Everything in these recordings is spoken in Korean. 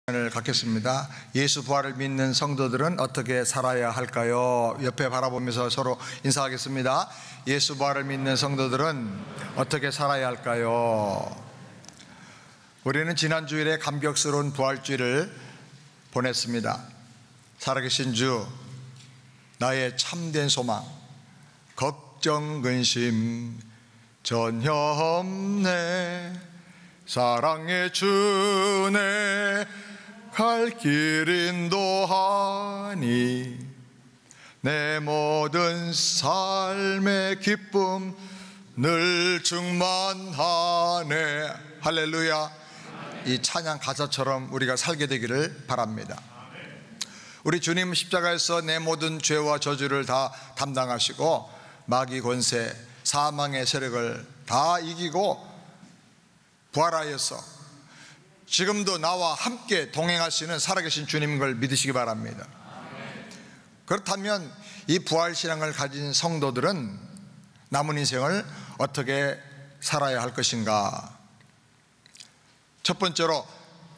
을 갖겠습니다. 예수 부활을 믿는 성도들은 어떻게 살아야 할까요? 옆에 바라보면서 서로 인사하겠습니다. 예수 부활을 믿는 성도들은 어떻게 살아야 할까요? 우리는 지난 주일에 감격스러운 부활주일을 보냈습니다. 살아계신 주, 나의 참된 소망, 걱정 근심 전혀 없네. 사랑의 주네 갈 길 인도하니 내 모든 삶의 기쁨 늘 충만하네. 할렐루야. 이 찬양 가사처럼 우리가 살게 되기를 바랍니다. 우리 주님 십자가에서 내 모든 죄와 저주를 다 담당하시고 마귀 권세, 사망의 세력을 다 이기고 부활하여서 지금도 나와 함께 동행하시는 살아계신 주님인 걸 믿으시기 바랍니다. 그렇다면 이 부활신앙을 가진 성도들은 남은 인생을 어떻게 살아야 할 것인가? 첫 번째로,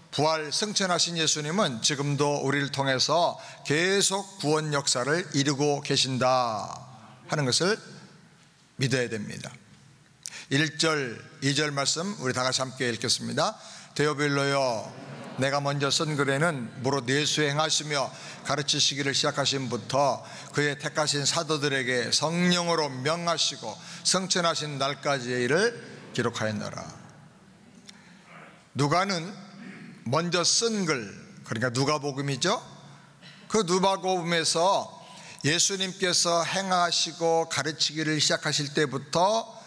부활 승천하신 예수님은 지금도 우리를 통해서 계속 구원 역사를 이루고 계신다 하는 것을 믿어야 됩니다. 1절, 2절 말씀 우리 다 같이 함께 읽겠습니다. 데오빌로여, 내가 먼저 쓴 글에는 무릇 예수 행하시며 가르치시기를 시작하신부터 그의 택하신 사도들에게 성령으로 명하시고 승천하신 날까지의 일을 기록하였노라. 누가는 먼저 쓴 글, 그러니까 누가복음이죠. 그 누가복음에서 예수님께서 행하시고 가르치기를 시작하실 때부터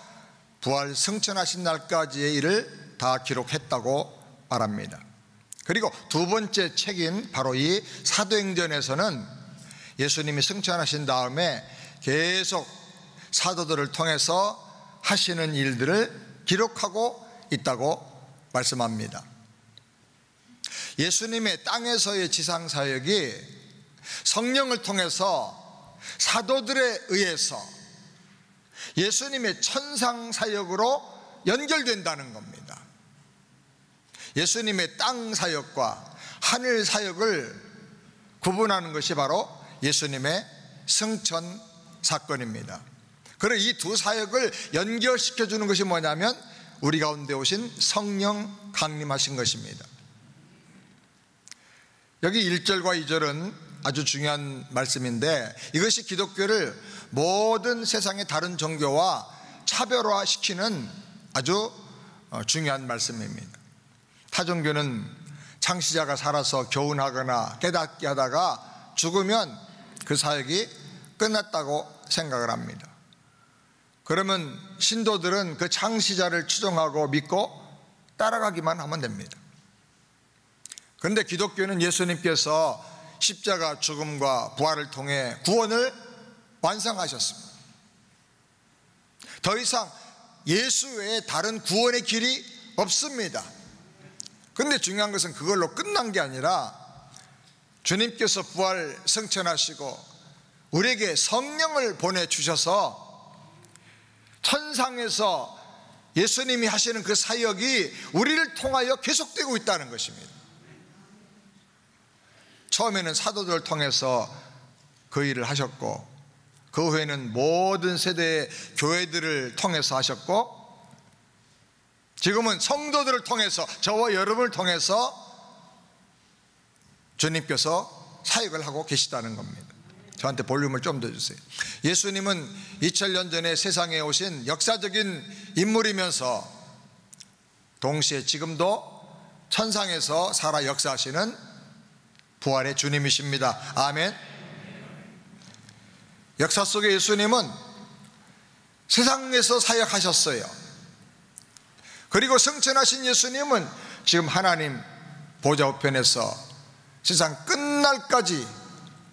부활 승천하신 날까지의 일을 다 기록했다고 말합니다. 그리고 두 번째 책인 바로 이 사도행전에서는 예수님이 승천하신 다음에 계속 사도들을 통해서 하시는 일들을 기록하고 있다고 말씀합니다. 예수님의 땅에서의 지상사역이 성령을 통해서 사도들에 의해서 예수님의 천상사역으로 연결된다는 겁니다. 예수님의 땅 사역과 하늘 사역을 구분하는 것이 바로 예수님의 승천 사건입니다. 그리고 이 두 사역을 연결시켜 주는 것이 뭐냐면 우리 가운데 오신 성령 강림하신 것입니다. 여기 1절과 2절은 아주 중요한 말씀인데, 이것이 기독교를 모든 세상의 다른 종교와 차별화시키는 아주 중요한 말씀입니다. 타 종교는 창시자가 살아서 교훈하거나 깨닫게 하다가 죽으면 그 사역이 끝났다고 생각을 합니다. 그러면 신도들은 그 창시자를 추종하고 믿고 따라가기만 하면 됩니다. 그런데 기독교는 예수님께서 십자가 죽음과 부활을 통해 구원을 완성하셨습니다. 더 이상 예수 외에 다른 구원의 길이 없습니다. 그런데 중요한 것은 그걸로 끝난 게 아니라 주님께서 부활 승천하시고 우리에게 성령을 보내주셔서 천상에서 예수님이 하시는 그 사역이 우리를 통하여 계속되고 있다는 것입니다. 처음에는 사도들을 통해서 그 일을 하셨고, 그 후에는 모든 세대의 교회들을 통해서 하셨고, 지금은 성도들을 통해서, 저와 여러분을 통해서 주님께서 사역을 하고 계시다는 겁니다. 저한테 볼륨을 좀 더 주세요. 예수님은 2000년 전에 세상에 오신 역사적인 인물이면서 동시에 지금도 천상에서 살아 역사하시는 부활의 주님이십니다. 아멘. 역사 속에 예수님은 세상에서 사역하셨어요. 그리고 승천하신 예수님은 지금 하나님 보좌 우편에서 세상 끝날까지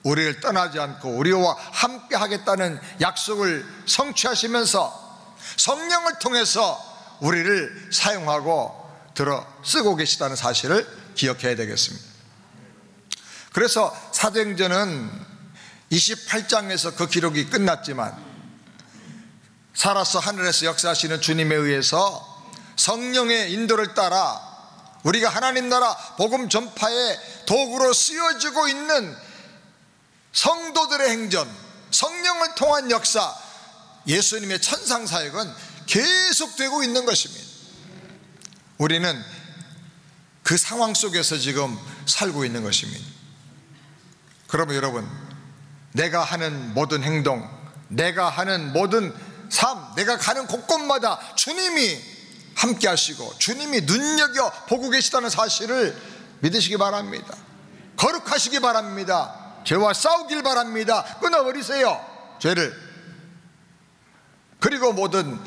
우리를 떠나지 않고 우리와 함께 하겠다는 약속을 성취하시면서 성령을 통해서 우리를 사용하고 들어 쓰고 계시다는 사실을 기억해야 되겠습니다. 그래서 사도행전은 28장에서 그 기록이 끝났지만 살아서 하늘에서 역사하시는 주님에 의해서 성령의 인도를 따라 우리가 하나님 나라 복음 전파의 도구로 쓰여지고 있는 성도들의 행전, 성령을 통한 역사, 예수님의 천상사역은 계속되고 있는 것입니다. 우리는 그 상황 속에서 지금 살고 있는 것입니다. 그러면 여러분, 내가 하는 모든 행동, 내가 하는 모든 삶, 내가 가는 곳곳마다 주님이 함께 하시고 주님이 눈여겨 보고 계시다는 사실을 믿으시기 바랍니다. 거룩하시기 바랍니다. 죄와 싸우길 바랍니다. 끊어버리세요, 죄를. 그리고 모든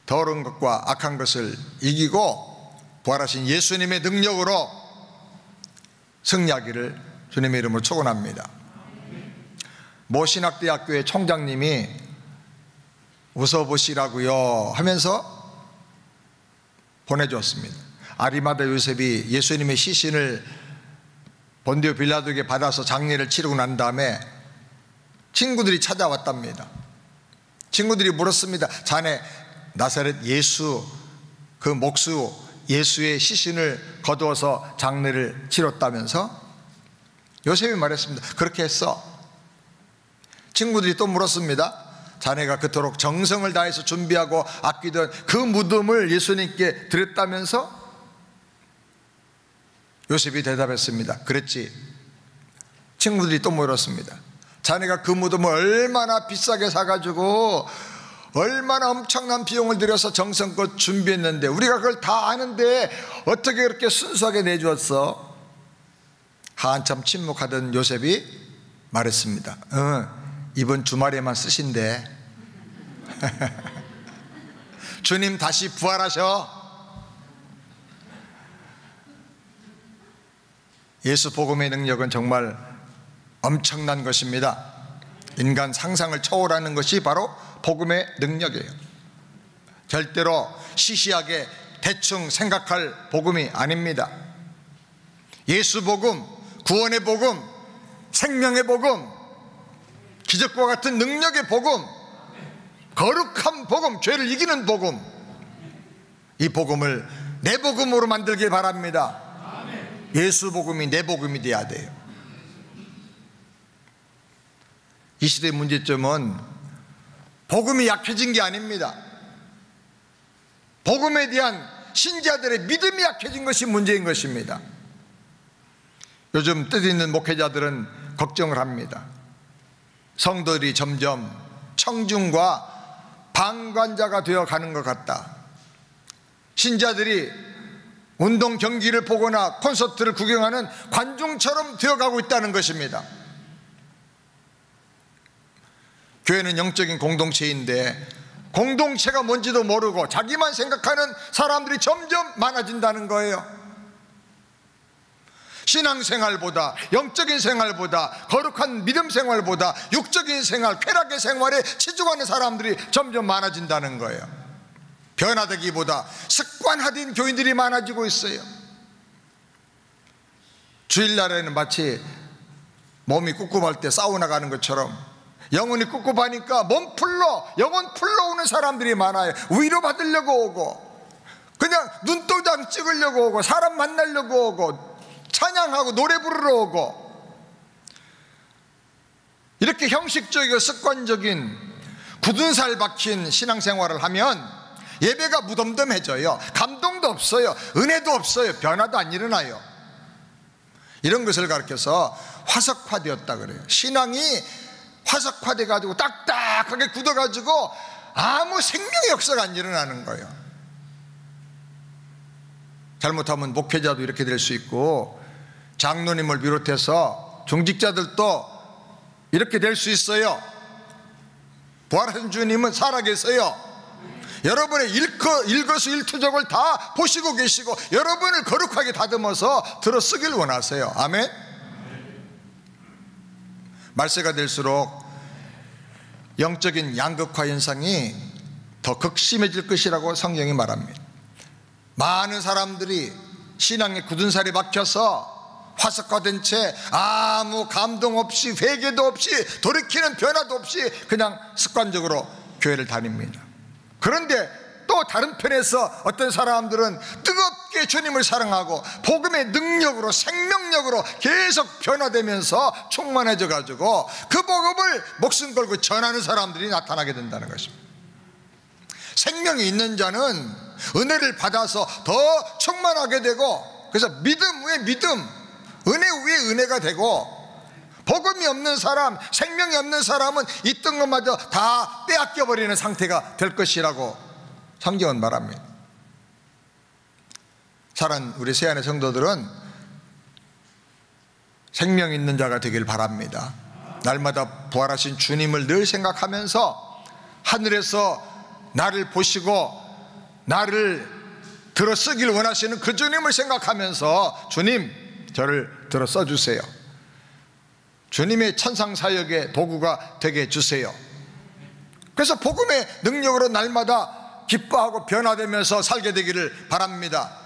더러운 것과 악한 것을 이기고 부활하신 예수님의 능력으로 승리하기를 주님의 이름으로 축원합니다. 모 신학대학교의 총장님이 웃어보시라고요 하면서 보내주었습니다. 아리마다 요셉이 예수님의 시신을 본디오 빌라도에게 받아서 장례를 치르고 난 다음에 친구들이 찾아왔답니다. 친구들이 물었습니다. 자네 나사렛 예수, 그 목수 예수의 시신을 거두어서 장례를 치렀다면서? 요셉이 말했습니다. 그렇게 했어. 친구들이 또 물었습니다. 자네가 그토록 정성을 다해서 준비하고 아끼던 그 무덤을 예수님께 드렸다면서? 요셉이 대답했습니다. 그랬지. 친구들이 또 물었습니다. 자네가 그 무덤을 얼마나 비싸게 사가지고 얼마나 엄청난 비용을 들여서 정성껏 준비했는데 우리가 그걸 다 아는데 어떻게 그렇게 순수하게 내주었어? 한참 침묵하던 요셉이 말했습니다. 이번 주말에만 쓰신대. 주님 다시 부활하셔. 예수 복음의 능력은 정말 엄청난 것입니다. 인간 상상을 초월하는 것이 바로 복음의 능력이에요. 절대로 시시하게 대충 생각할 복음이 아닙니다. 예수 복음, 구원의 복음, 생명의 복음, 기적과 같은 능력의 복음, 거룩한 복음, 죄를 이기는 복음, 이 복음을 내 복음으로 만들길 바랍니다. 예수 복음이 내 복음이 돼야 돼요. 이 시대의 문제점은 복음이 약해진 게 아닙니다. 복음에 대한 신자들의 믿음이 약해진 것이 문제인 것입니다. 요즘 뜻있는 목회자들은 걱정을 합니다. 성도들이 점점 청중과 방관자가 되어 가는 것 같다. 신자들이 운동 경기를 보거나 콘서트를 구경하는 관중처럼 되어가고 있다는 것입니다. 교회는 영적인 공동체인데 공동체가 뭔지도 모르고 자기만 생각하는 사람들이 점점 많아진다는 거예요. 신앙생활보다, 영적인 생활보다, 거룩한 믿음 생활보다 육적인 생활, 쾌락의 생활에 치중하는 사람들이 점점 많아진다는 거예요. 변화되기보다 습관화된 교인들이 많아지고 있어요. 주일날에는 마치 몸이 꿉꿉할 때 사우나 가는 것처럼 영혼이 꿉꿉하니까 몸 풀러, 영혼 풀러 오는 사람들이 많아요. 위로받으려고 오고, 그냥 눈도장 찍으려고 오고, 사람 만나려고 오고, 찬양하고 노래 부르러 오고, 이렇게 형식적이고 습관적인 굳은 살 박힌 신앙생활을 하면 예배가 무덤덤해져요. 감동도 없어요. 은혜도 없어요. 변화도 안 일어나요. 이런 것을 가르쳐서 화석화되었다 그래요. 신앙이 화석화돼 가지고 딱딱하게 굳어 가지고 아무 생명의 역사가 안 일어나는 거예요. 잘못하면 목회자도 이렇게 될 수 있고 장로님을 비롯해서 중직자들도 이렇게 될 수 있어요. 부활하신 주님은 살아계세요. 여러분의 일거수일투족을 다 보시고 계시고 여러분을 거룩하게 다듬어서 들어쓰길 원하세요. 아멘. 말세가 될수록 영적인 양극화 현상이 더 극심해질 것이라고 성경이 말합니다. 많은 사람들이 신앙의 굳은 살이 박혀서 화석화된 채 아무 감동 없이 회개도 없이 돌이키는 변화도 없이 그냥 습관적으로 교회를 다닙니다. 그런데 또 다른 편에서 어떤 사람들은 뜨겁게 주님을 사랑하고 복음의 능력으로, 생명력으로 계속 변화되면서 충만해져 가지고 그 복음을 목숨 걸고 전하는 사람들이 나타나게 된다는 것입니다. 생명이 있는 자는 은혜를 받아서 더 충만하게 되고, 그래서 믿음 위에 믿음, 은혜 위에 은혜가 되고, 복음이 없는 사람, 생명이 없는 사람은 있던 것마저 다 빼앗겨버리는 상태가 될 것이라고 성경은 말합니다. 사랑하는 우리 새안의 성도들은 생명 있는 자가 되길 바랍니다. 날마다 부활하신 주님을 늘 생각하면서 하늘에서 나를 보시고 나를 들어 쓰길 원하시는 그 주님을 생각하면서 주님, 저를 들어 써주세요. 주님의 천상사역의 도구가 되게 해주세요. 그래서 복음의 능력으로 날마다 기뻐하고 변화되면서 살게 되기를 바랍니다.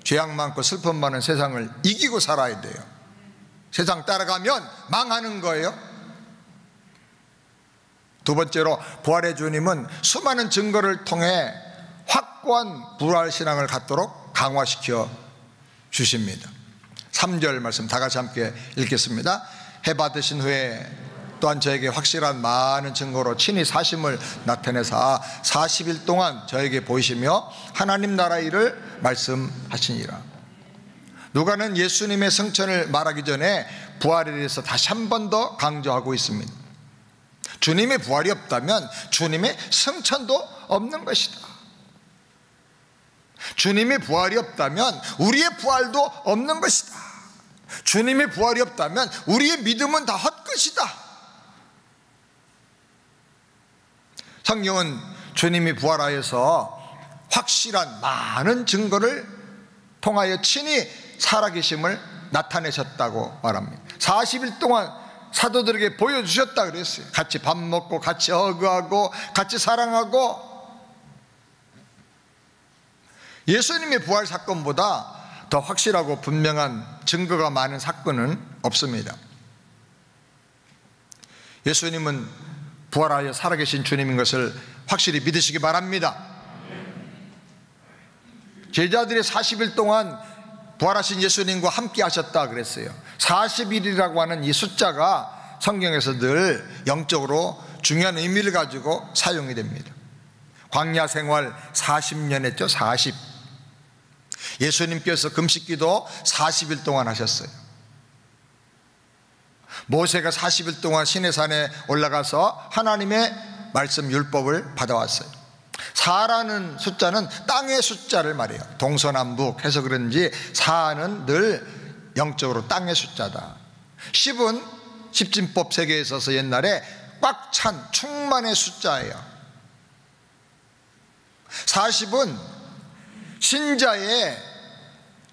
죄악 많고 슬픔 많은 세상을 이기고 살아야 돼요. 세상 따라가면 망하는 거예요. 두 번째로, 부활의 주님은 수많은 증거를 통해 확고한 부활신앙을 갖도록 강화시켜 주십니다. 3절 말씀 다 같이 함께 읽겠습니다. 해 받으신 후에 또한 저에게 확실한 많은 증거로 친히 사심을 나타내사 40일 동안 저에게 보이시며 하나님 나라 일을 말씀하시니라. 누가는 예수님의 승천을 말하기 전에 부활에 대해서 다시 한 번 더 강조하고 있습니다. 주님의 부활이 없다면 주님의 승천도 없는 것이다. 주님의 부활이 없다면 우리의 부활도 없는 것이다. 주님의 부활이 없다면 우리의 믿음은 다 헛것이다. 성경은 주님이 부활하여서 확실한 많은 증거를 통하여 친히 살아계심을 나타내셨다고 말합니다. 40일 동안 사도들에게 보여주셨다 그랬어요. 같이 밥 먹고 같이 허그하고 같이 사랑하고. 예수님의 부활 사건보다 더 확실하고 분명한 증거가 많은 사건은 없습니다. 예수님은 부활하여 살아계신 주님인 것을 확실히 믿으시기 바랍니다. 제자들이 40일 동안 부활하신 예수님과 함께 하셨다 그랬어요. 40일이라고 하는 이 숫자가 성경에서 늘 영적으로 중요한 의미를 가지고 사용이 됩니다. 광야 생활 40년 했죠. 40. 예수님께서 금식기도 40일 동안 하셨어요. 모세가 40일 동안 시내산에 올라가서 하나님의 말씀 율법을 받아왔어요. 4라는 숫자는 땅의 숫자를 말해요. 동서남북 해서 그런지 4는 늘 영적으로 땅의 숫자다. 10은 십진법 세계에 있어서 옛날에 꽉 찬 충만의 숫자예요. 40은 신자의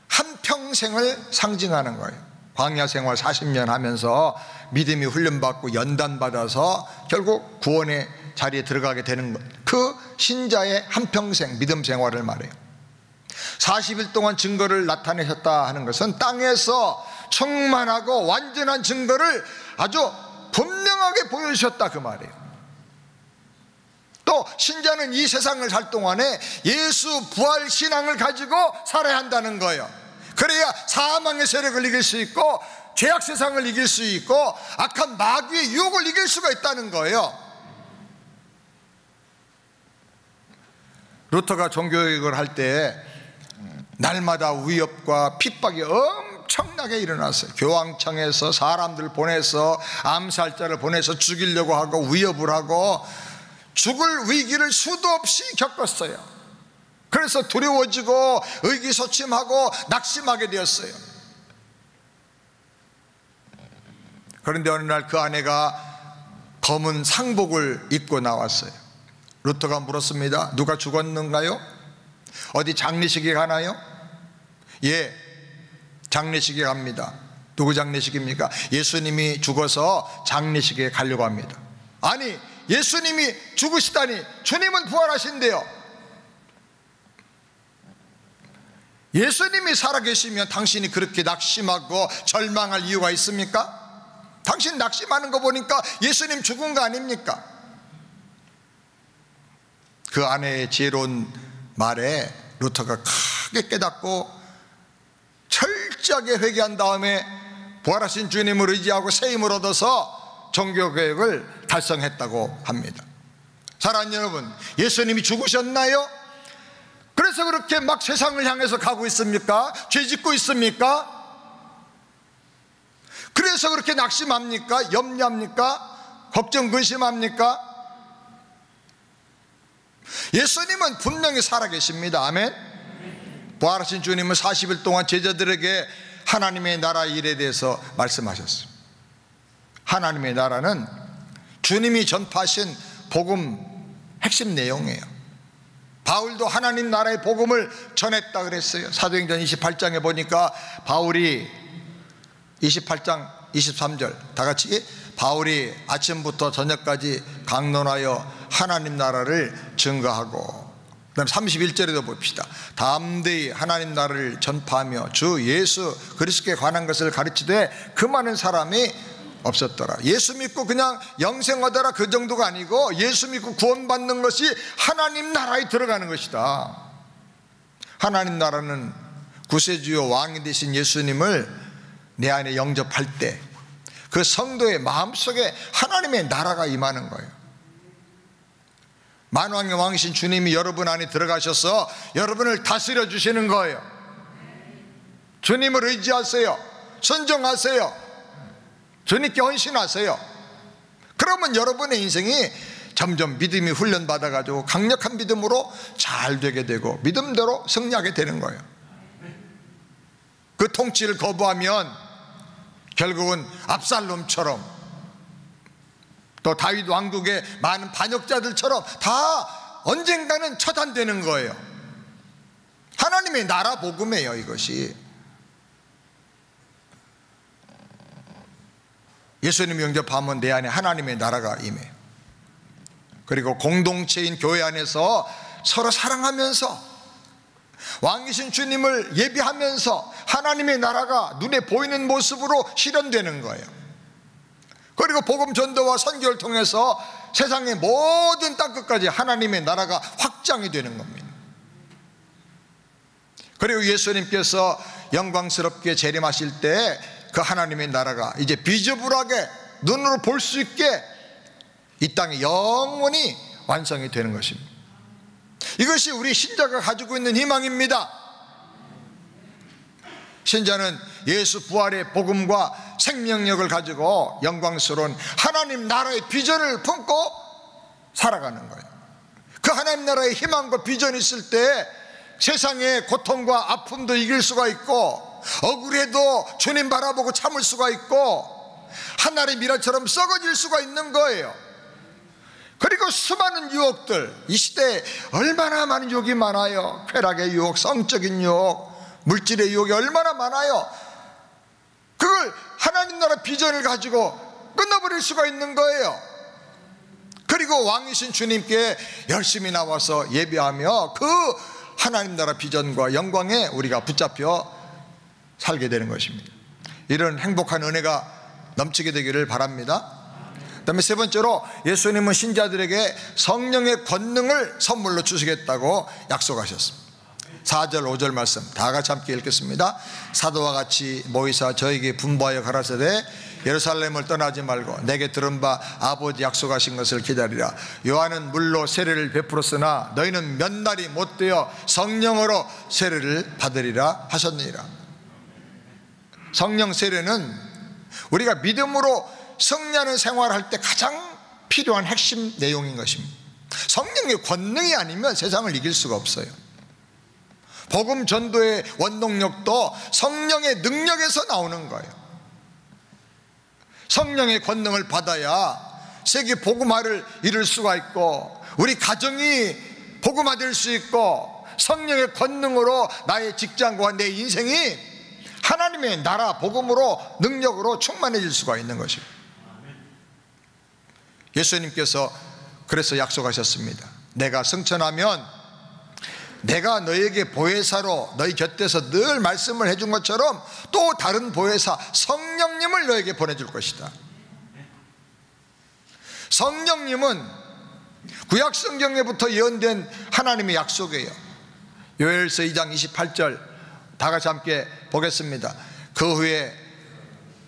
한평생을 상징하는 거예요. 광야 생활 40년 하면서 믿음이 훈련받고 연단받아서 결국 구원의 자리에 들어가게 되는 것, 그 신자의 한평생 믿음 생활을 말해요. 40일 동안 증거를 나타내셨다 하는 것은 땅에서 충만하고 완전한 증거를 아주 분명하게 보여주셨다 그 말이에요. 또 신자는 이 세상을 살 동안에 예수 부활 신앙을 가지고 살아야 한다는 거예요. 그래야 사망의 세력을 이길 수 있고 죄악 세상을 이길 수 있고 악한 마귀의 유혹을 이길 수가 있다는 거예요. 루터가 종교개혁을 할 때 날마다 위협과 핍박이 엄청나게 일어났어요. 교황청에서 사람들 보내서 암살자를 보내서 죽이려고 하고 위협을 하고 죽을 위기를 수도 없이 겪었어요. 그래서 두려워지고 의기소침하고 낙심하게 되었어요. 그런데 어느 날 그 아내가 검은 상복을 입고 나왔어요. 루터가 물었습니다. 누가 죽었는가요? 어디 장례식에 가나요? 예, 장례식에 갑니다. 누구 장례식입니까? 예수님이 죽어서 장례식에 가려고 합니다. 아니, 예수님이 죽으시다니, 주님은 부활하신대요. 예수님이 살아계시면 당신이 그렇게 낙심하고 절망할 이유가 있습니까? 당신 낙심하는 거 보니까 예수님 죽은 거 아닙니까? 그 아내의 지혜로운 말에 루터가 크게 깨닫고 철저하게 회개한 다음에 부활하신 주님을 의지하고 새 힘을 얻어서 종교개혁을 달성했다고 합니다. 사랑하는 여러분, 예수님이 죽으셨나요? 그래서 그렇게 막 세상을 향해서 가고 있습니까? 죄 짓고 있습니까? 그래서 그렇게 낙심합니까? 염려합니까? 걱정 근심합니까? 예수님은 분명히 살아계십니다. 아멘. 부활하신 주님은 40일 동안 제자들에게 하나님의 나라 일에 대해서 말씀하셨습니다. 하나님의 나라는 주님이 전파하신 복음 핵심 내용이에요. 바울도 하나님 나라의 복음을 전했다 그랬어요. 사도행전 28장에 보니까 바울이 28장 23절 다 같이, 바울이 아침부터 저녁까지 강론하여 하나님 나라를 증거하고, 그 다음 31절에도 봅시다. 담대히 하나님 나라를 전파하며 주 예수 그리스도께 관한 것을 가르치되 그 많은 사람이 없었더라. 예수 믿고 그냥 영생하더라 그 정도가 아니고, 예수 믿고 구원받는 것이 하나님 나라에 들어가는 것이다. 하나님 나라는 구세주요 왕이 되신 예수님을 내 안에 영접할 때 그 성도의 마음속에 하나님의 나라가 임하는 거예요. 만왕의 왕이신 주님이 여러분 안에 들어가셔서 여러분을 다스려 주시는 거예요. 주님을 의지하세요. 순종하세요. 주님께 헌신하세요. 그러면 여러분의 인생이 점점 믿음이 훈련받아가지고 강력한 믿음으로 잘 되게 되고 믿음대로 승리하게 되는 거예요. 그 통치를 거부하면 결국은 압살롬처럼, 또 다윗 왕국의 많은 반역자들처럼 다 언젠가는 처단되는 거예요. 하나님의 나라 복음이에요, 이것이. 예수님 영접하면 내 안에 하나님의 나라가 임해요. 그리고 공동체인 교회 안에서 서로 사랑하면서 왕이신 주님을 예비하면서 하나님의 나라가 눈에 보이는 모습으로 실현되는 거예요. 그리고 복음 전도와 선교를 통해서 세상의 모든 땅끝까지 하나님의 나라가 확장이 되는 겁니다. 그리고 예수님께서 영광스럽게 재림하실 때 그 하나님의 나라가 이제 비저불하게 눈으로 볼 수 있게 이 땅에 영원히 완성이 되는 것입니다. 이것이 우리 신자가 가지고 있는 희망입니다. 신자는 예수 부활의 복음과 생명력을 가지고 영광스러운 하나님 나라의 비전을 품고 살아가는 거예요. 그 하나님 나라의 희망과 비전이 있을 때 세상의 고통과 아픔도 이길 수가 있고, 억울해도 주님 바라보고 참을 수가 있고, 하늘의 미라처럼 썩어질 수가 있는 거예요. 그리고 수많은 유혹들, 이 시대에 얼마나 많은 유혹이 많아요. 쾌락의 유혹, 성적인 유혹, 물질의 유혹이 얼마나 많아요. 그걸 하나님 나라 비전을 가지고 끊어버릴 수가 있는 거예요. 그리고 왕이신 주님께 열심히 나와서 예배하며 그 하나님 나라 비전과 영광에 우리가 붙잡혀 살게 되는 것입니다. 이런 행복한 은혜가 넘치게 되기를 바랍니다. 그 다음에 세 번째로, 예수님은 신자들에게 성령의 권능을 선물로 주시겠다고 약속하셨습니다. 4절 5절 말씀 다 같이 함께 읽겠습니다. 사도와 같이 모이사 저에게 분부하여 가라사대 예루살렘을 떠나지 말고 내게 들은 바 아버지 약속하신 것을 기다리라. 요한은 물로 세례를 베풀었으나 너희는 몇 날이 못되어 성령으로 세례를 받으리라 하셨느니라. 성령 세례는 우리가 믿음으로 승리하는 생활을 할 때 가장 필요한 핵심 내용인 것입니다. 성령의 권능이 아니면 세상을 이길 수가 없어요. 복음 전도의 원동력도 성령의 능력에서 나오는 거예요. 성령의 권능을 받아야 세계 복음화를 이룰 수가 있고, 우리 가정이 복음화될 수 있고, 성령의 권능으로 나의 직장과 내 인생이 하나님의 나라 복음으로 능력으로 충만해질 수가 있는 것입니다. 예수님께서 그래서 약속하셨습니다. 내가 승천하면 내가 너에게 보혜사로 너희 곁에서 늘 말씀을 해준 것처럼 또 다른 보혜사 성령님을 너에게 보내줄 것이다. 성령님은 구약 성경에부터 예언된 하나님의 약속이에요. 요엘서 2장 28절 다 같이 함께 보겠습니다. 그 후에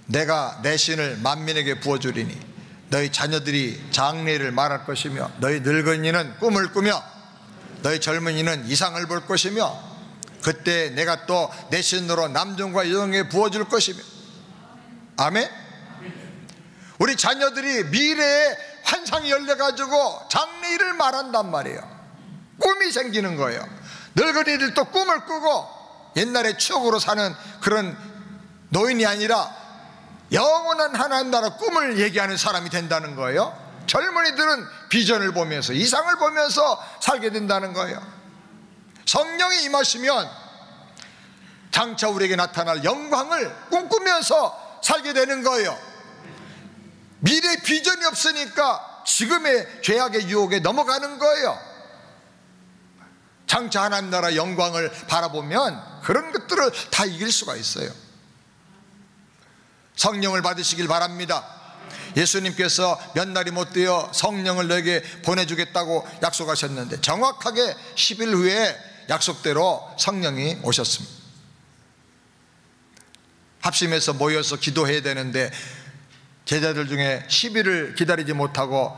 내가 내 신을 만민에게 부어주리니 너희 자녀들이 장래를 말할 것이며 너희 늙은이는 꿈을 꾸며 너희 젊은이는 이상을 볼 것이며 그때 내가 또 내 신으로 남종과 여종에게 부어줄 것이며. 아멘. 우리 자녀들이 미래에 환상이 열려가지고 장래일을 말한단 말이에요. 꿈이 생기는 거예요. 늙은이들도 꿈을 꾸고 옛날에 추억으로 사는 그런 노인이 아니라 영원한 하나님 나라 꿈을 얘기하는 사람이 된다는 거예요. 젊은이들은 비전을 보면서 이상을 보면서 살게 된다는 거예요. 성령이 임하시면 장차 우리에게 나타날 영광을 꿈꾸면서 살게 되는 거예요. 미래 비전이 없으니까 지금의 죄악의 유혹에 넘어가는 거예요. 장차 하나님 나라 영광을 바라보면 그런 것들을 다 이길 수가 있어요. 성령을 받으시길 바랍니다. 예수님께서 몇 날이 못 되어 성령을 너에게 보내주겠다고 약속하셨는데 정확하게 10일 후에 약속대로 성령이 오셨습니다. 합심해서 모여서 기도해야 되는데 제자들 중에 10일을 기다리지 못하고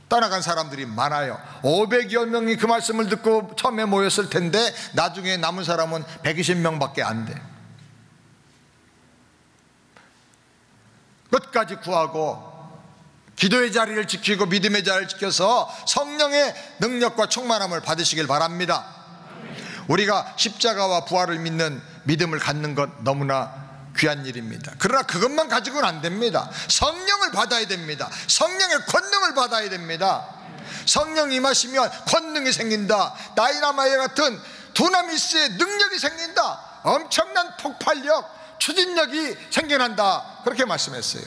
떠나간 사람들이 많아요. 500여 명이 그 말씀을 듣고 처음에 모였을 텐데 나중에 남은 사람은 120명밖에 안 돼. 끝까지 구하고 기도의 자리를 지키고 믿음의 자리를 지켜서 성령의 능력과 충만함을 받으시길 바랍니다. 우리가 십자가와 부활을 믿는 믿음을 갖는 것 너무나 귀한 일입니다. 그러나 그것만 가지고는 안 됩니다. 성령을 받아야 됩니다. 성령의 권능을 받아야 됩니다. 성령이 임하시면 권능이 생긴다. 다이나마이트 같은 두나미스의 능력이 생긴다. 엄청난 폭발력, 추진력이 생겨난다. 그렇게 말씀했어요.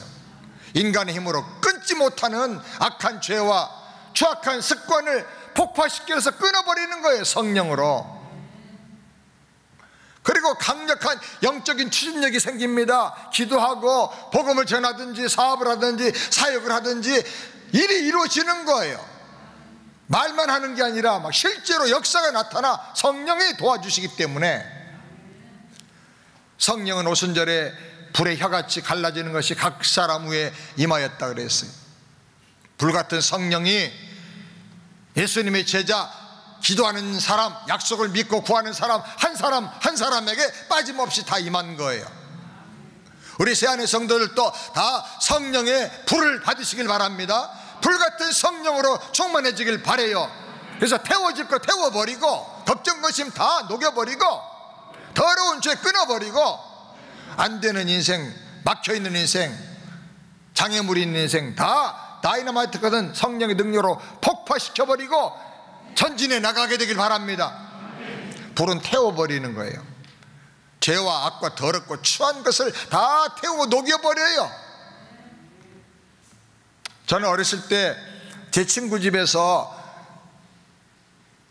인간의 힘으로 끊지 못하는 악한 죄와 추악한 습관을 폭파시켜서 끊어버리는 거예요. 성령으로. 그리고 강력한 영적인 추진력이 생깁니다. 기도하고 복음을 전하든지 사업을 하든지 사역을 하든지 일이 이루어지는 거예요. 말만 하는 게 아니라 막 실제로 역사가 나타나 성령이 도와주시기 때문에. 성령은 오순절에 불의 혀같이 갈라지는 것이 각 사람 위에 임하였다 그랬어요. 불같은 성령이 예수님의 제자, 기도하는 사람, 약속을 믿고 구하는 사람 한 사람에게 빠짐없이 다 임한 거예요. 우리 새안의 성도들도 다 성령의 불을 받으시길 바랍니다. 불같은 성령으로 충만해지길 바래요. 그래서 태워질 거 태워버리고 걱정 근심 다 녹여버리고 더러운 죄 끊어버리고 안 되는 인생, 막혀있는 인생, 장애물이 있는 인생 다 다이너마이트 같은 성령의 능력으로 폭파시켜버리고 전진해 나가게 되길 바랍니다. 불은 태워버리는 거예요. 죄와 악과 더럽고 추한 것을 다 태우고 녹여버려요. 저는 어렸을 때 제 친구 집에서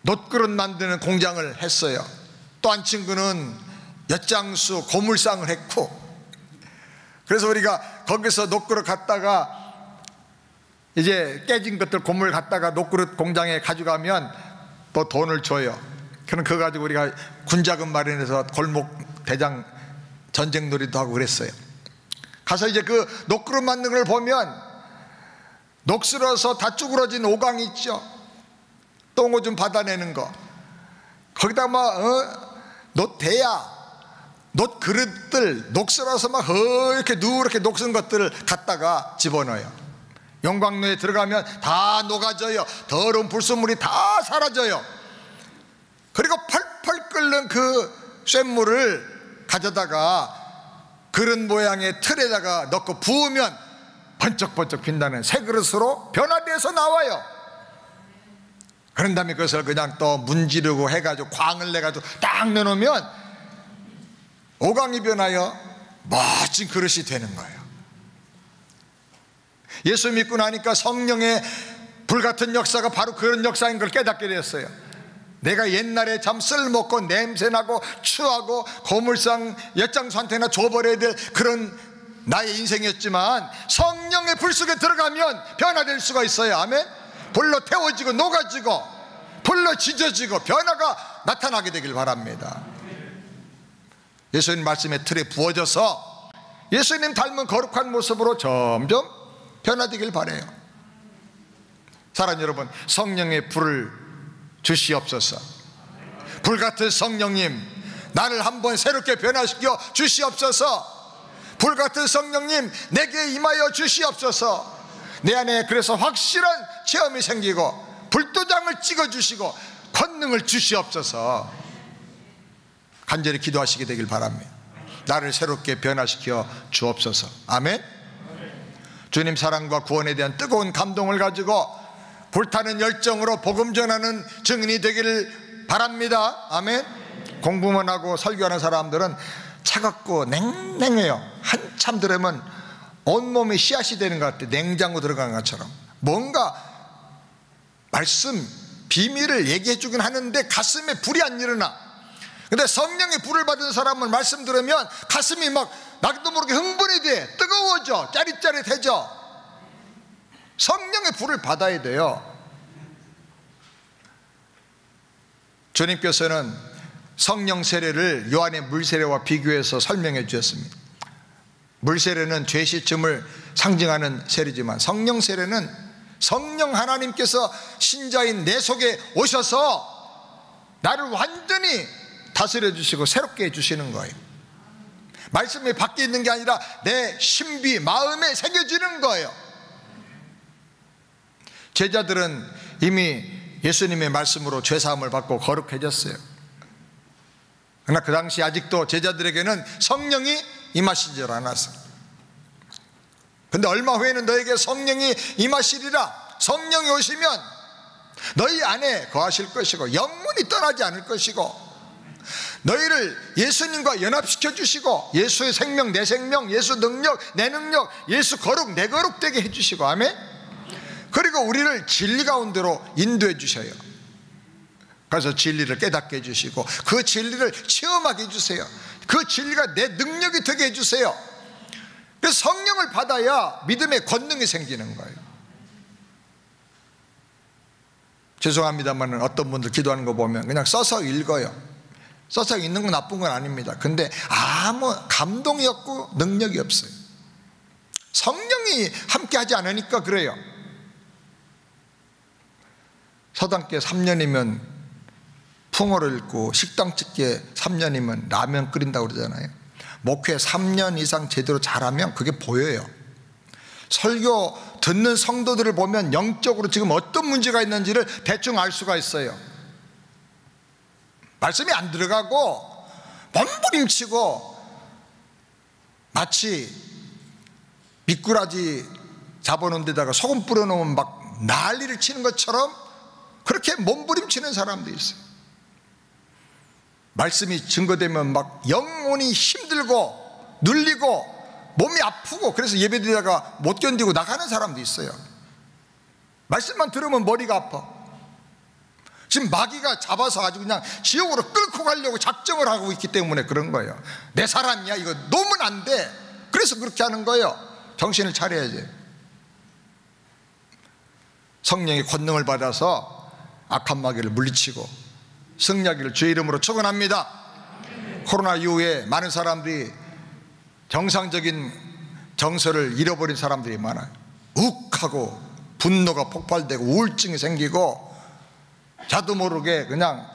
놋그릇 만드는 공장을 했어요. 또 한 친구는 엿장수 고물상을 했고, 그래서 우리가 거기서 놋그릇 갖다가 이제 깨진 것들 고물 갖다가 놋그릇 공장에 가져가면 또 돈을 줘요. 그럼 그거 가지고 우리가 군자금 마련해서 골목 대장 전쟁놀이도 하고 그랬어요. 가서 이제 그 놋그릇 만드는 걸 보면 녹슬어서 다 쭈그러진 오강이 있죠. 똥오 좀 받아내는 거. 거기다 막 놋대야, 놋그릇들 녹슬어서 막 이렇게 누렇게 녹슨 것들을 갖다가 집어넣어요. 용광로에 들어가면 다 녹아져요. 더러운 불순물이 다 사라져요. 그리고 펄펄 끓는 그 쇳물을 가져다가 그릇 모양의 틀에다가 넣고 부으면 번쩍번쩍 빛나는 새 그릇으로 변화돼서 나와요. 그런 다음에 그것을 그냥 또 문지르고 해가지고 광을 내가지고 딱 넣어놓으면 오강이 변하여 멋진 그릇이 되는 거예요. 예수 믿고 나니까 성령의 불같은 역사가 바로 그런 역사인 걸 깨닫게 되었어요. 내가 옛날에 참 쓸먹고 냄새나고 추하고 고물상 엿장수한테나 줘버려야 될 그런 나의 인생이었지만 성령의 불 속에 들어가면 변화될 수가 있어요. 아멘. 불로 태워지고 녹아지고 불러 지져지고 변화가 나타나게 되길 바랍니다. 예수님 말씀의 틀에 부어져서 예수님 닮은 거룩한 모습으로 점점 변화되길 바라요. 사랑하는 여러분, 성령의 불을 주시옵소서. 불같은 성령님, 나를 한번 새롭게 변화시켜 주시옵소서. 불같은 성령님, 내게 임하여 주시옵소서. 내 안에 그래서 확실한 체험이 생기고 불도장을 찍어주시고 권능을 주시옵소서. 간절히 기도하시게 되길 바랍니다. 나를 새롭게 변화시켜 주옵소서. 아멘. 주님 사랑과 구원에 대한 뜨거운 감동을 가지고 불타는 열정으로 복음 전하는 증인이 되기를 바랍니다. 아멘. 공부만 하고 설교하는 사람들은 차갑고 냉랭해요. 한참 들으면 온몸이 씨앗이 되는 것 같아요. 냉장고 들어간 것처럼. 뭔가 말씀 비밀을 얘기해 주긴 하는데 가슴에 불이 안 일어나. 근데 성령의 불을 받은 사람은 말씀 들으면 가슴이 막 나도 모르게 흥분이 돼. 뜨거워져. 짜릿짜릿해져. 성령의 불을 받아야 돼요. 주님께서는 성령 세례를 요한의 물 세례와 비교해서 설명해 주셨습니다. 물 세례는 죄 씻음을 상징하는 세례지만 성령 세례는 성령 하나님께서 신자인 내 속에 오셔서 나를 완전히 다스려 주시고 새롭게 해주시는 거예요. 말씀이 밖에 있는 게 아니라 내 신비 마음에 새겨지는 거예요. 제자들은 이미 예수님의 말씀으로 죄사함을 받고 거룩해졌어요. 그러나 그 당시 아직도 제자들에게는 성령이 임하시질 않았어요. 근데 얼마 후에는 너에게 성령이 임하시리라. 성령이 오시면 너희 안에 거하실 것이고 영원히 떠나지 않을 것이고 너희를 예수님과 연합시켜 주시고 예수의 생명 내 생명, 예수 능력 내 능력, 예수 거룩 내 거룩 되게 해주시고 아멘. 그리고 우리를 진리 가운데로 인도해 주셔요. 그래서 진리를 깨닫게 해주시고 그 진리를 체험하게 해주세요. 그 진리가 내 능력이 되게 해주세요. 그래서 성령을 받아야 믿음의 권능이 생기는 거예요. 죄송합니다만 어떤 분들 기도하는 거 보면 그냥 써서 읽어요. 써서 읽는 건 나쁜 건 아닙니다. 근데 아무 감동이 없고 능력이 없어요. 성령이 함께 하지 않으니까 그래요. 서당계 3년이면 풍어를 읽고 식당 찍기에 3년이면 라면 끓인다고 그러잖아요. 목회 3년 이상 제대로 잘하면 그게 보여요. 설교 듣는 성도들을 보면 영적으로 지금 어떤 문제가 있는지를 대충 알 수가 있어요. 말씀이 안 들어가고 몸부림치고 마치 미꾸라지 잡아놓은 데다가 소금 뿌려놓으면 막 난리를 치는 것처럼 그렇게 몸부림치는 사람도 있어요. 말씀이 증거되면 막 영혼이 힘들고 눌리고 몸이 아프고 그래서 예배드리다가 못 견디고 나가는 사람도 있어요. 말씀만 들으면 머리가 아파. 지금 마귀가 잡아서 아주 그냥 지옥으로 끌고 가려고 작정을 하고 있기 때문에 그런 거예요. 내 사람이야 이거 놓으면 안 돼. 그래서 그렇게 하는 거예요. 정신을 차려야지. 성령의 권능을 받아서 악한 마귀를 물리치고 승리하기를 주의 이름으로 축원합니다. 코로나 이후에 많은 사람들이 정상적인 정서를 잃어버린 사람들이 많아요. 욱하고 분노가 폭발되고 우울증이 생기고 자도 모르게 그냥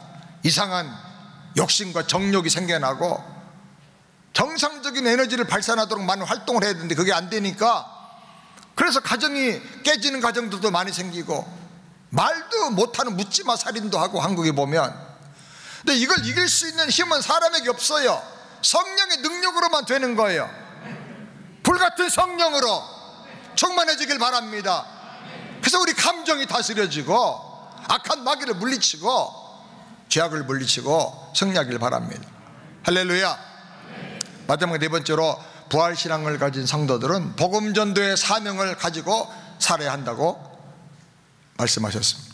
이상한 욕심과 정욕이 생겨나고 정상적인 에너지를 발산하도록 많은 활동을 해야 되는데 그게 안 되니까 그래서 가정이 깨지는 가정들도 많이 생기고 말도 못하는 묻지마 살인도 하고 한국에 보면. 근데 이걸 이길 수 있는 힘은 사람에게 없어요. 성령의 능력으로만 되는 거예요. 불같은 성령으로 충만해지길 바랍니다. 그래서 우리 감정이 다스려지고 악한 마귀를 물리치고 죄악을 물리치고 승리하길 바랍니다. 할렐루야. 마지막 네 번째로 부활신앙을 가진 성도들은 복음전도의 사명을 가지고 살아야 한다고 말씀하셨습니다.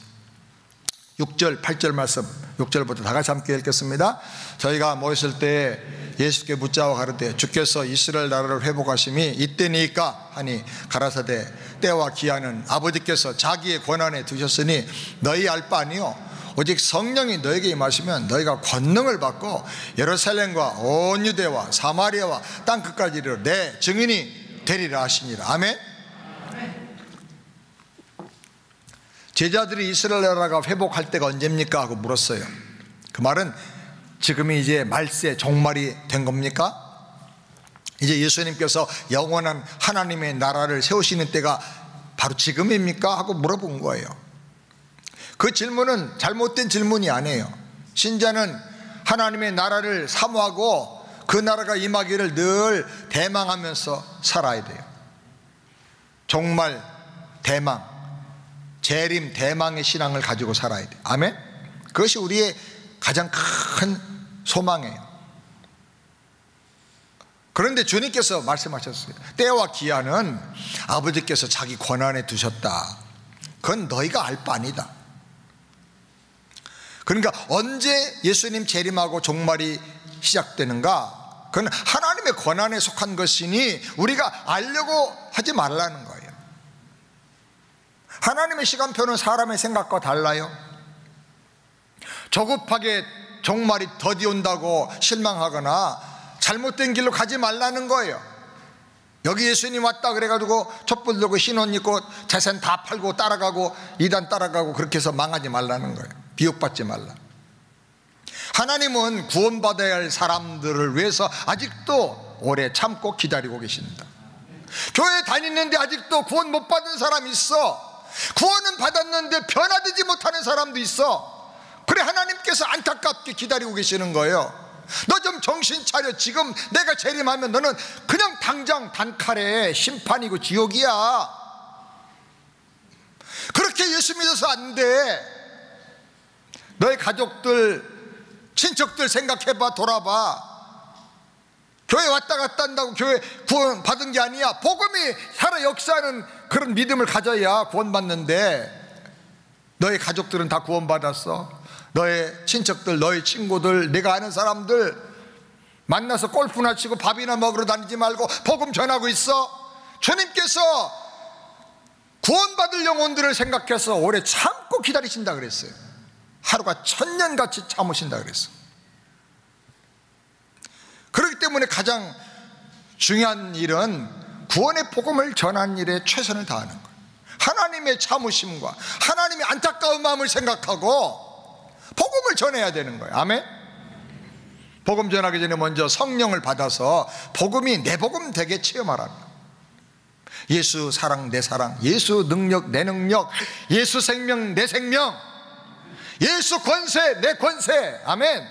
6절 8절 말씀 6절부터 다 같이 함께 읽겠습니다. 저희가 모였을 때 예수께 묻자와 가르되 주께서 이스라엘 나라를 회복하심이 이때니까 하니 가라사대 때와 기한은 아버지께서 자기의 권한에 두셨으니 너희 알 바 아니요 오직 성령이 너에게 임하시면 너희가 권능을 받고 예루살렘과 온 유대와 사마리아와 땅끝까지 이르러 내 증인이 되리라 하시니라. 아멘. 제자들이 이스라엘 나라가 회복할 때가 언제입니까? 하고 물었어요. 그 말은 지금이 이제 말세 종말이 된 겁니까? 이제 예수님께서 영원한 하나님의 나라를 세우시는 때가 바로 지금입니까? 하고 물어본 거예요. 그 질문은 잘못된 질문이 아니에요. 신자는 하나님의 나라를 사모하고 그 나라가 임하기를 늘 대망하면서 살아야 돼요. 종말 대망, 재림 대망의 신앙을 가지고 살아야 돼요. 아멘? 그것이 우리의 가장 큰 소망이에요. 그런데 주님께서 말씀하셨어요. 때와 기한은 아버지께서 자기 권한에 두셨다. 그건 너희가 알 바 아니다. 그러니까 언제 예수님 재림하고 종말이 시작되는가? 그건 하나님의 권한에 속한 것이니 우리가 알려고 하지 말라는 거예요. 하나님의 시간표는 사람의 생각과 달라요. 조급하게 종말이 더디 온다고 실망하거나 잘못된 길로 가지 말라는 거예요. 여기 예수님 왔다 그래가지고 촛불 들고 흰 옷 입고 재산 다 팔고 따라가고 이단 따라가고 그렇게 해서 망하지 말라는 거예요. 비욕받지 말라. 하나님은 구원받아야 할 사람들을 위해서 아직도 오래 참고 기다리고 계십니다. 교회 다니는데 아직도 구원 못 받은 사람이 있어. 구원은 받았는데 변화되지 못하는 사람도 있어. 그래 하나님께서 안타깝게 기다리고 계시는 거예요. 너 좀 정신 차려. 지금 내가 재림하면 너는 그냥 당장 단칼에 심판이고 지옥이야. 그렇게 예수 믿어서 안 돼. 너의 가족들, 친척들 생각해봐. 돌아봐. 교회 왔다 갔다 한다고 교회 구원 받은 게 아니야. 복음이 살아 역사하는 그런 믿음을 가져야 구원 받는데, 너의 가족들은 다 구원 받았어. 너의 친척들, 너의 친구들, 내가 아는 사람들 만나서 골프나 치고 밥이나 먹으러 다니지 말고 복음 전하고 있어. 주님께서 구원받을 영혼들을 생각해서 오래 참고 기다리신다 그랬어요. 하루가 천년같이 참으신다 그랬어. 그렇기 때문에 가장 중요한 일은 구원의 복음을 전하는 일에 최선을 다하는 거예요. 하나님의 참으심과 하나님의 안타까운 마음을 생각하고 복음을 전해야 되는 거예요. 아멘? 복음 전하기 전에 먼저 성령을 받아서 복음이 내 복음 되게 체험하라는 거예요. 예수 사랑 내 사랑, 예수 능력 내 능력, 예수 생명 내 생명, 예수 권세 내 권세. 아멘.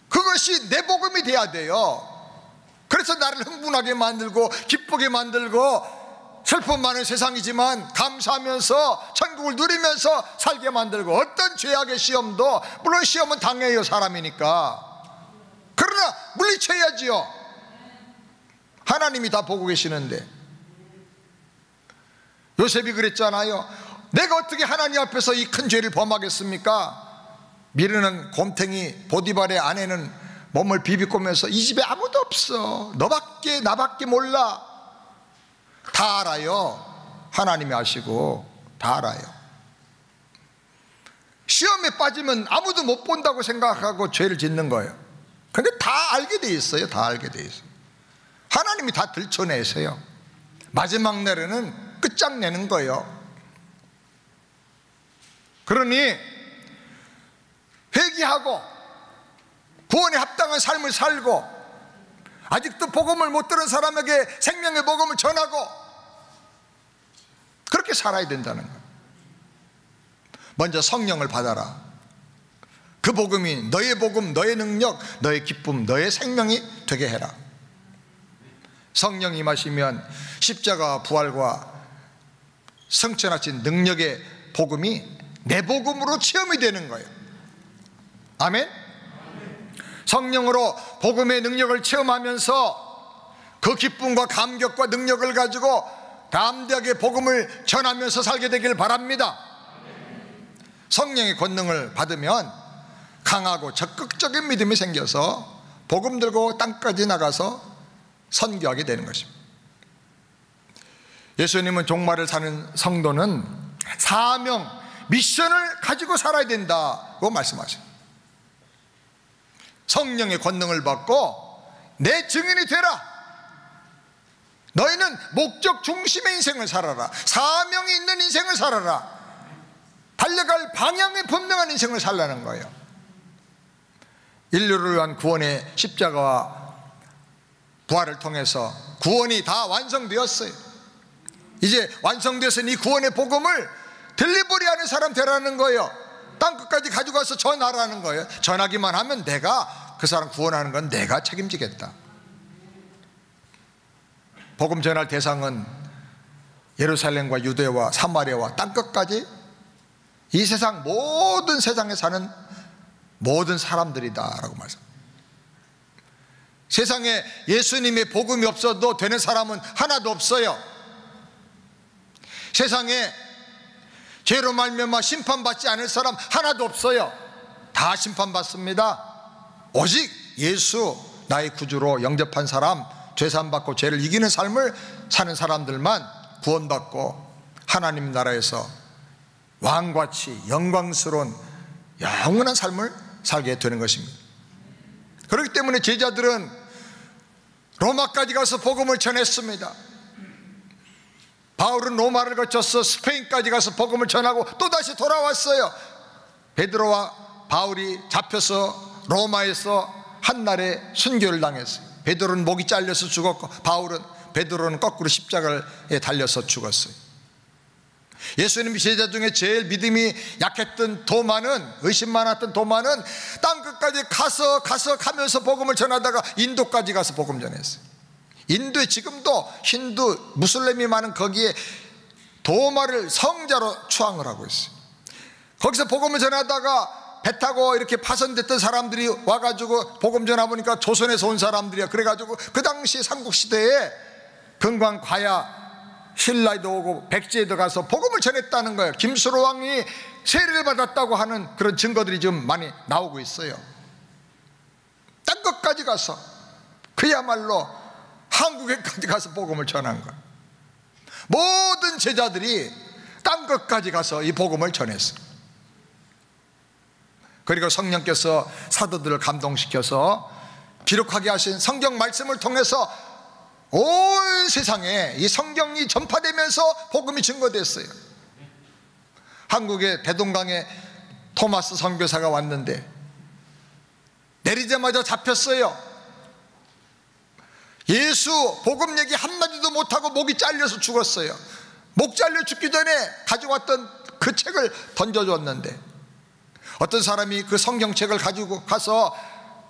그것이 내 복음이 돼야 돼요. 그래서 나를 흥분하게 만들고 기쁘게 만들고 슬픔 많은 세상이지만 감사하면서 천국을 누리면서 살게 만들고, 어떤 죄악의 시험도, 물론 시험은 당해요, 사람이니까. 그러나 물리쳐야지요. 하나님이 다 보고 계시는데. 요셉이 그랬잖아요. 내가 어떻게 하나님 앞에서 이 큰 죄를 범하겠습니까? 미르는 곰탱이 보디발의 아내는 몸을 비비꼬면서 이 집에 아무도 없어, 너밖에 나밖에 몰라. 다 알아요. 하나님이 아시고 다 알아요. 시험에 빠지면 아무도 못 본다고 생각하고 죄를 짓는 거예요. 근데 다 알게 돼 있어요. 다 알게 돼 있어요. 하나님이 다 들춰내세요. 마지막 날에는 끝장내는 거예요. 그러니 회개하고 구원에 합당한 삶을 살고, 아직도 복음을 못 들은 사람에게 생명의 복음을 전하고, 그렇게 살아야 된다는 거예요. 먼저 성령을 받아라. 그 복음이 너의 복음, 너의 능력, 너의 기쁨, 너의 생명이 되게 해라. 성령이 임하시면 십자가 부활과 성천하신 능력의 복음이 내 복음으로 체험이 되는 거예요. 아멘? 성령으로 복음의 능력을 체험하면서 그 기쁨과 감격과 능력을 가지고 담대하게 복음을 전하면서 살게 되길 바랍니다. 성령의 권능을 받으면 강하고 적극적인 믿음이 생겨서 복음 들고 땅까지 나가서 선교하게 되는 것입니다. 예수님은 종말을 사는 성도는 사명, 미션을 가지고 살아야 된다고 말씀하셔요. 성령의 권능을 받고 내 증인이 되라. 너희는 목적 중심의 인생을 살아라. 사명이 있는 인생을 살아라. 달려갈 방향이 분명한 인생을 살라는 거예요. 인류를 위한 구원의 십자가와 부활을 통해서 구원이 다 완성되었어요. 이제 완성되어서 이 구원의 복음을 딜리버리 하는 사람 되라는 거예요. 땅끝까지 가지고 가서 전하라는 거예요. 전하기만 하면 내가 그 사람 구원하는 건 내가 책임지겠다. 복음 전할 대상은 예루살렘과 유대와 사마리아와 땅끝까지 이 세상 모든 세상에 사는 모든 사람들이다라고 말씀합니다. 세상에 예수님의 복음이 없어도 되는 사람은 하나도 없어요. 세상에 죄로 말미암아 심판받지 않을 사람 하나도 없어요. 다 심판받습니다. 오직 예수 나의 구주로 영접한 사람, 죄사함받고 죄를 이기는 삶을 사는 사람들만 구원받고 하나님 나라에서 왕같이 영광스러운 영원한 삶을 살게 되는 것입니다. 그렇기 때문에 제자들은 로마까지 가서 복음을 전했습니다. 바울은 로마를 거쳐서 스페인까지 가서 복음을 전하고 또다시 돌아왔어요. 베드로와 바울이 잡혀서 로마에서 한날에 순교를 당했어요. 베드로는 목이 잘려서 죽었고 베드로는 거꾸로 십자가에 달려서 죽었어요. 예수님 제자 중에 제일 믿음이 약했던 도마는, 의심 많았던 도마는 땅끝까지 가면서 복음을 전하다가 인도까지 가서 복음 전했어요. 인도에 지금도 힌두, 무슬림이 많은 거기에 도마를 성자로 추앙을 하고 있어요. 거기서 복음을 전하다가 배 타고 이렇게 파손됐던 사람들이 와가지고 복음 전해보니까 조선에서 온 사람들이야. 그래가지고 그 당시 삼국시대에 금강 과야 신라에도 오고 백제에도 가서 복음을 전했다는 거예요. 김수로 왕이 세례를 받았다고 하는 그런 증거들이 좀 많이 나오고 있어요. 땅끝까지 가서 그야말로 한국에까지 가서 복음을 전한 거예요. 모든 제자들이 땅끝까지 가서 이 복음을 전했어요. 그리고 성령께서 사도들을 감동시켜서 기록하게 하신 성경 말씀을 통해서 온 세상에 이 성경이 전파되면서 복음이 증거됐어요. 한국의 대동강에 토마스 선교사가 왔는데 내리자마자 잡혔어요. 예수 복음 얘기 한마디도 못하고 목이 잘려서 죽었어요. 목 잘려 죽기 전에 가져왔던 그 책을 던져줬는데 어떤 사람이 그 성경책을 가지고 가서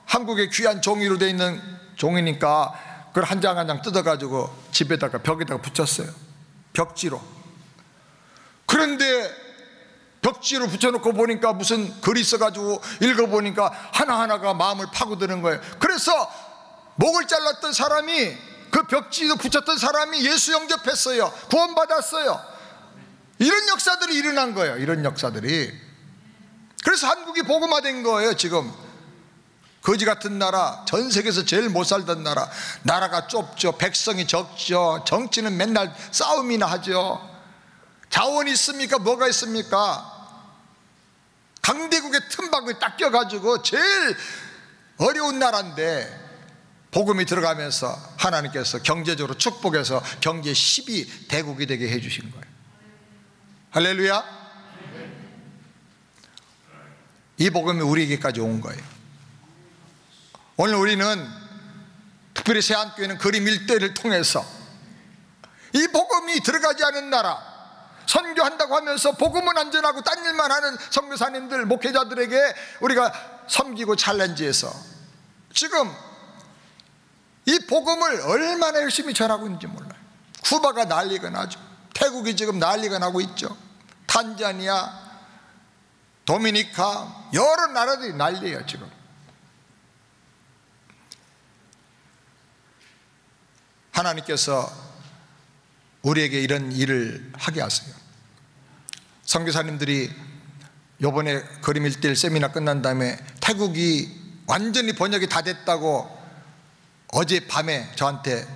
한국의 귀한 종이로 되어 있는 종이니까 그걸 한 장 한 장 뜯어가지고 집에다가 벽에다가 붙였어요. 벽지로. 그런데 벽지로 붙여놓고 보니까 무슨 글이 있어가지고 읽어보니까 하나하나가 마음을 파고드는 거예요. 그래서 목을 잘랐던 사람이, 그 벽지도 붙였던 사람이 예수 영접했어요. 구원받았어요. 이런 역사들이 일어난 거예요. 이런 역사들이. 그래서 한국이 복음화된 거예요. 지금 거지 같은 나라, 전 세계에서 제일 못 살던 나라, 나라가 좁죠, 백성이 적죠, 정치는 맨날 싸움이나 하죠. 자원이 있습니까? 뭐가 있습니까? 강대국의 틈바구니에 딱 껴가지고 제일 어려운 나라인데 복음이 들어가면서 하나님께서 경제적으로 축복해서 경제 10위 대국이 되게 해주신 거예요. 할렐루야. 이 복음이 우리에게까지 온 거예요. 오늘 우리는 특별히 새안교회는 그림 일대를 통해서 이 복음이 들어가지 않은 나라, 선교한다고 하면서 복음은 안전하고 딴 일만 하는 선교사님들, 목회자들에게 우리가 섬기고 챌린지해서 지금 이 복음을 얼마나 열심히 전하고 있는지 몰라요. 쿠바가 난리가 나죠. 태국이 지금 난리가 나고 있죠. 탄자니아, 도미니카, 여러 나라들이 난리예요 지금. 하나님께서 우리에게 이런 일을 하게 하세요. 선교사님들이 요번에 그림 1대1 세미나 끝난 다음에 태국이 완전히 번역이 다 됐다고 어젯밤에 저한테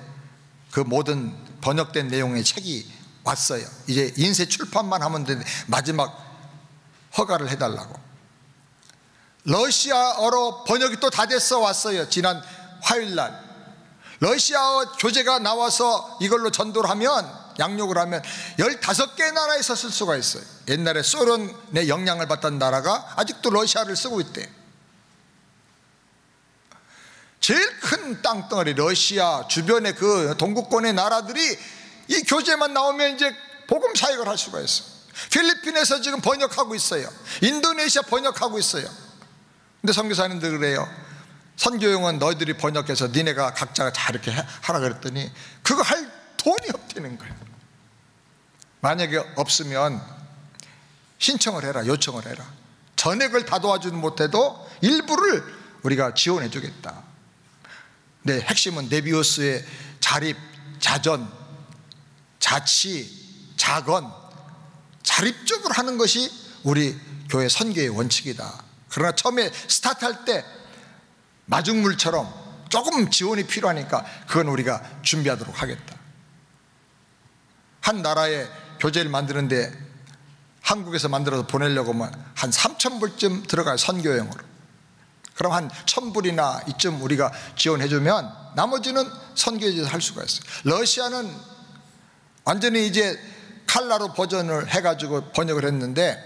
그 모든 번역된 내용의 책이 왔어요. 이제 인쇄 출판만 하면 되는데 마지막 허가를 해달라고. 러시아어로 번역이 또 다 됐어 왔어요. 지난 화요일날 러시아어 교재가 나와서 이걸로 전도를 하면, 양육을 하면 15개 나라에서 쓸 수가 있어요. 옛날에 소련의 영향을 받던 나라가 아직도 러시아를 쓰고 있대. 제일 큰 땅덩어리 러시아 주변의 그 동구권의 나라들이 이 교재만 나오면 이제 복음 사역을 할 수가 있어요. 필리핀에서 지금 번역하고 있어요. 인도네시아 번역하고 있어요. 근데 선교사님들 그래요. 선교용은 너희들이 번역해서 니네가 각자가 다 이렇게 하라 그랬더니 그거 할 돈이 없다는 거예요. 만약에 없으면 신청을 해라, 요청을 해라. 전액을 다 도와주는 못해도 일부를 우리가 지원해 주겠다. 네, 핵심은 네비우스의 자립, 자전, 자치, 자건, 자립적으로 하는 것이 우리 교회 선교의 원칙이다. 그러나 처음에 스타트할 때 마중물처럼 조금 지원이 필요하니까 그건 우리가 준비하도록 하겠다. 한 나라의 교재를 만드는데 한국에서 만들어서 보내려고 하면 한 3,000불쯤 들어가요, 선교용으로. 그럼 한 1,000불이나 이쯤 우리가 지원해주면 나머지는 선교에서 할 수가 있어요. 러시아는 완전히 이제 칼라로 버전을 해가지고 번역을 했는데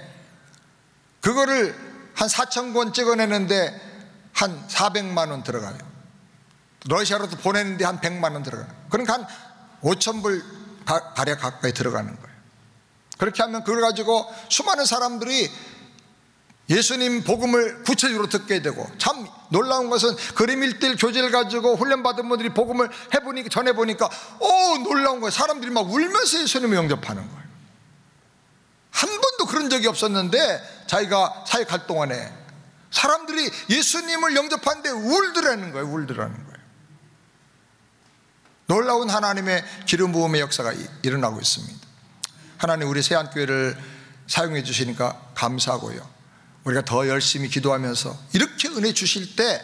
그거를 한 4,000권 찍어내는데 한 400만 원 들어가요. 러시아로도 보내는데 한 100만 원 들어가요. 그러니까 한 5,000불 가량 가까이 들어가는 거예요. 그렇게 하면 그걸 가지고 수많은 사람들이 예수님 복음을 구체적으로 듣게 되고, 참 놀라운 것은 그림 1대1 교재를 가지고 훈련받은 분들이 복음을 해보니까, 전해보니까 놀라운 거예요. 사람들이 막 울면서 예수님을 영접하는 거예요. 한 번도 그런 적이 없었는데 자기가 사역할 동안에 사람들이 예수님을 영접하는데 울더라는 거예요. 울더라는 거예요. 놀라운 하나님의 기름 부음의 역사가 일어나고 있습니다. 하나님 우리 세안교회를 사용해 주시니까 감사하고요. 우리가 더 열심히 기도하면서 이렇게 은혜 주실 때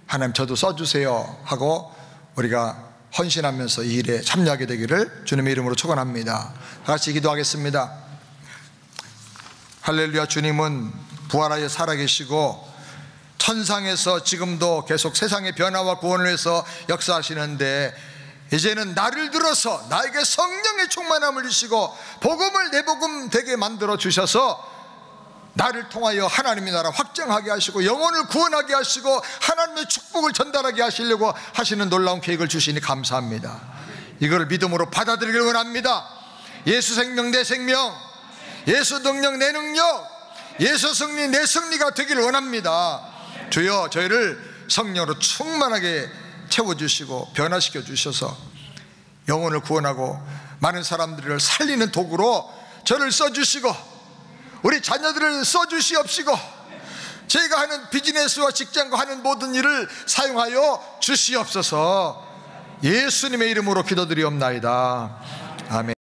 하나님 저도 써주세요 하고 우리가 헌신하면서 이 일에 참여하게 되기를 주님의 이름으로 축원합니다. 다 같이 기도하겠습니다. 할렐루야. 주님은 부활하여 살아계시고 천상에서 지금도 계속 세상의 변화와 구원을 위해서 역사하시는데, 이제는 나를 들어서 나에게 성령의 충만함을 주시고 복음을 내 복음 되게 만들어 주셔서 나를 통하여 하나님의 나라 확장하게 하시고 영혼을 구원하게 하시고 하나님의 축복을 전달하게 하시려고 하시는 놀라운 계획을 주시니 감사합니다. 이걸 믿음으로 받아들이길 원합니다. 예수 생명 내 생명, 예수 능력 내 능력, 예수 승리 내 승리가 되기를 원합니다. 주여 저희를 성령으로 충만하게 채워주시고 변화시켜 주셔서 영혼을 구원하고 많은 사람들을 살리는 도구로 저를 써주시고 우리 자녀들을 써주시옵시고 저희가 하는 비즈니스와 직장과 하는 모든 일을 사용하여 주시옵소서. 예수님의 이름으로 기도드리옵나이다. 아멘.